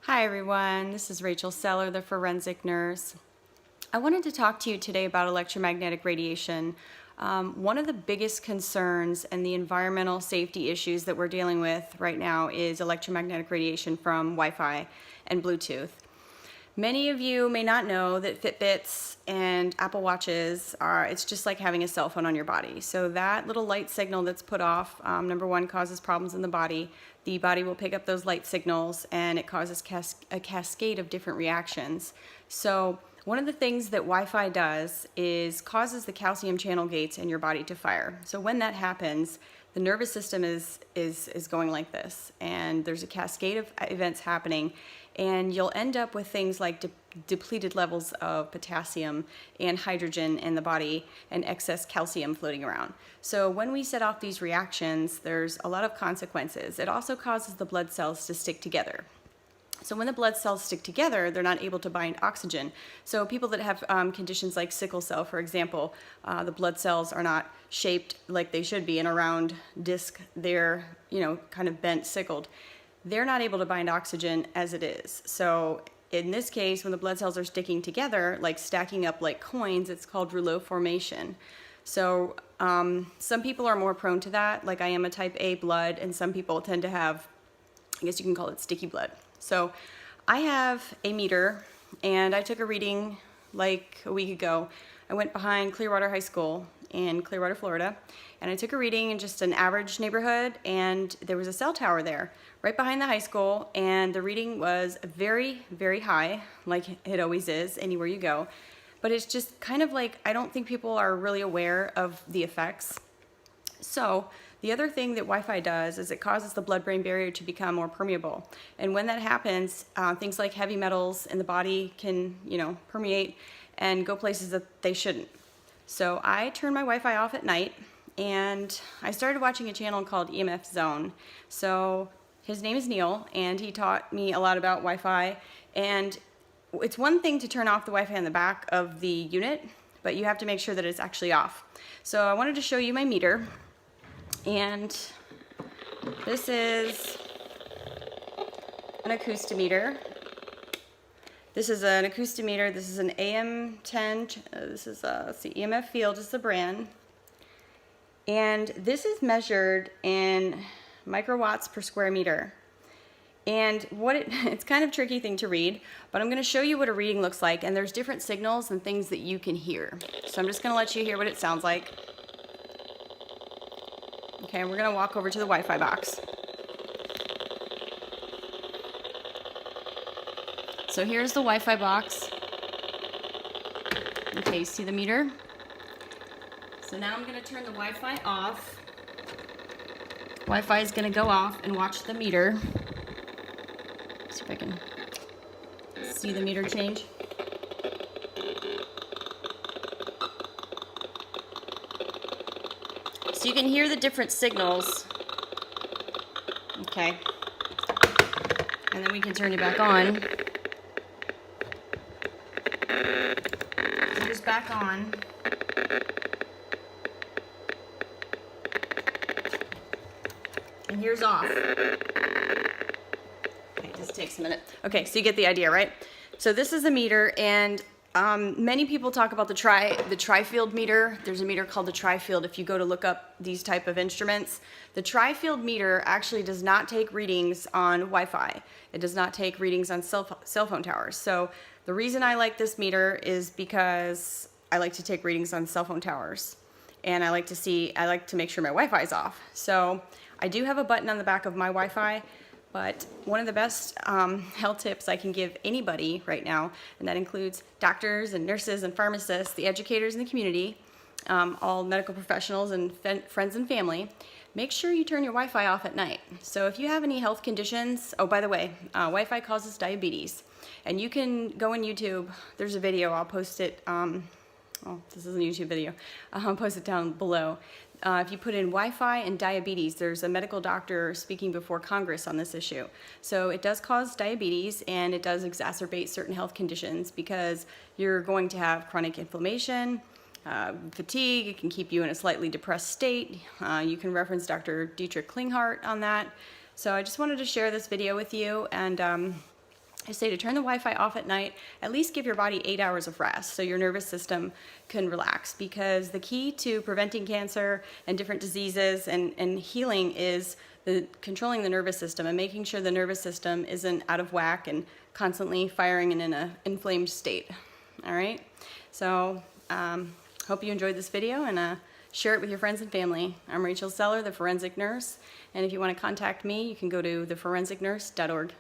Hi everyone, this is Rachel Seller, the forensic nurse. I wanted to talk to you today about electromagnetic radiation. One of the biggest concerns and the environmental safety issues that we're dealing with right now is electromagnetic radiation from Wi-Fi and Bluetooth. Many of you may not know that Fitbits and Apple Watches it's just like having a cell phone on your body. So that little light signal that's put off, number one, causes problems in the body. The body will pick up those light signals and it causes a cascade of different reactions. So one of the things that Wi-Fi does is causes the calcium channel gates in your body to fire. So when that happens, the nervous system is going like this, and there's a cascade of events happening, and you'll end up with things like depleted levels of potassium and hydrogen in the body and excess calcium floating around. So when we set off these reactions, there's a lot of consequences. It also causes the blood cells to stick together. So when the blood cells stick together, they're not able to bind oxygen. So people that have conditions like sickle cell, for example, the blood cells are not shaped like they should be in a round disc. They're, kind of bent, sickled. They're not able to bind oxygen as it is. So in this case, when the blood cells are sticking together, like stacking up like coins, it's called rouleau formation. So some people are more prone to that, like I am a type A blood, and some people tend to have, I guess you can call it sticky blood. So I have a meter, and I took a reading like a week ago. I went behind Clearwater High School in Clearwater, Florida, and I took a reading in just an average neighborhood, and there was a cell tower there right behind the high school, and the reading was very, very high, like it always is anywhere you go. But it's just kind of like, I don't think people are really aware of the effects. So the other thing that Wi-Fi does is it causes the blood-brain barrier to become more permeable. And when that happens, things like heavy metals in the body can, permeate and go places that they shouldn't. So I turned my Wi-Fi off at night, and I started watching a channel called EMF Zone. So his name is Neil, and he taught me a lot about Wi-Fi. And it's one thing to turn off the Wi-Fi on the back of the unit, but you have to make sure that it's actually off. So I wanted to show you my meter. And this is an acoustimeter. This is an acoustimeter. This is an AM10. This is let's see, EMF Field is the brand. And this is measured in microwatts per square meter. And it's kind of a tricky thing to read, but I'm going to show you what a reading looks like. And there's different signals and things that you can hear. So I'm just going to let you hear what it sounds like. Okay, we're going to walk over to the Wi-Fi box. So here's the Wi-Fi box. Okay, you see the meter? So now I'm going to turn the Wi-Fi off. Wi-Fi is going to go off and watch the meter. See if I can see the meter change. So you can hear the different signals. Okay. And then we can turn it back on. It is back on. And here's off. Okay, this takes a minute. Okay, so you get the idea, right? So this is the meter, and many people talk about the tri-field meter. There's a meter called the tri-field. If you go to look up these type of instruments, the tri-field meter actually does not take readings on Wi-Fi. It does not take readings on cell phone towers. So the reason I like this meter is because I like to take readings on cell phone towers, and I like to make sure my Wi-Fi is off. So I do have a button on the back of my Wi-Fi. But one of the best health tips I can give anybody right now, and that includes doctors and nurses and pharmacists, the educators in the community, all medical professionals and friends and family, make sure you turn your Wi-Fi off at night. So if you have any health conditions, oh, by the way, Wi-Fi causes diabetes. And you can go on YouTube. There's a video. I'll post it. Well, this is a YouTube video. I'll post it down below. If you put in Wi-Fi and diabetes, there's a medical doctor speaking before Congress on this issue. So it does cause diabetes, and it does exacerbate certain health conditions because you're going to have chronic inflammation, fatigue. It can keep you in a slightly depressed state. You can reference Dr. Dietrich Klinghardt on that. So I just wanted to share this video with you, and I say to turn the Wi-Fi off at night, at least give your body 8 hours of rest so your nervous system can relax, because the key to preventing cancer and different diseases and healing is controlling the nervous system and making sure the nervous system isn't out of whack and constantly firing and in an inflamed state. All right, so hope you enjoyed this video, and share it with your friends and family. I'm Rachel Seller, the forensic nurse, and if you want to contact me, you can go to theforensicnurse.org.